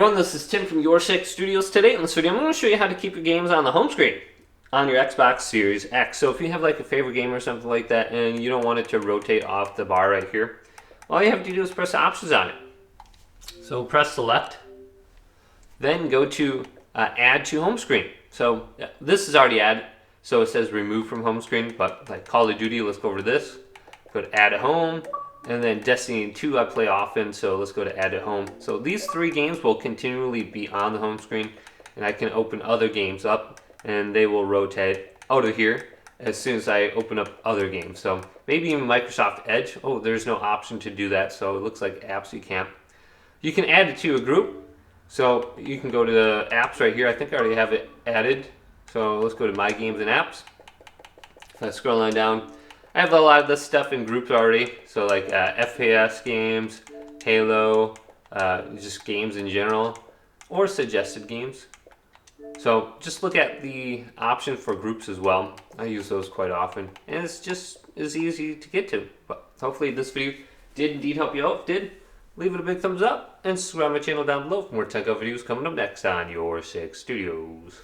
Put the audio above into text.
Everyone, this is Tim from YourSixStudios. Today in this video, I'm going to show you how to keep your games on the home screen on your Xbox Series X. So if you have like a favorite game or something like that and you don't want it to rotate off the bar right here, all you have to do is press the options on it. So press select, then go to add to home screen. So this is already added, so it says remove from home screen, but like Call of Duty, let's go over to this. Go to add at home. And then Destiny 2 I play often, so let's go to add at home. So these three games will continually be on the home screen, and I can open other games up, and they will rotate out of here as soon as I open up other games. So maybe even Microsoft Edge. Oh, there's no option to do that, so it looks like apps you can't. You can add it to a group, so you can go to the apps right here. I think I already have it added. So let's go to My Games and Apps. If I scroll on down, I have a lot of this stuff in groups already, so like FPS games, Halo, just games in general, or suggested games. So just look at the option for groups as well. I use those quite often, and it's just as easy to get to. But hopefully this video did indeed help you out. If it did, leave it a big thumbs up, and subscribe to my channel down below for more tech videos coming up next on Your Six Studios.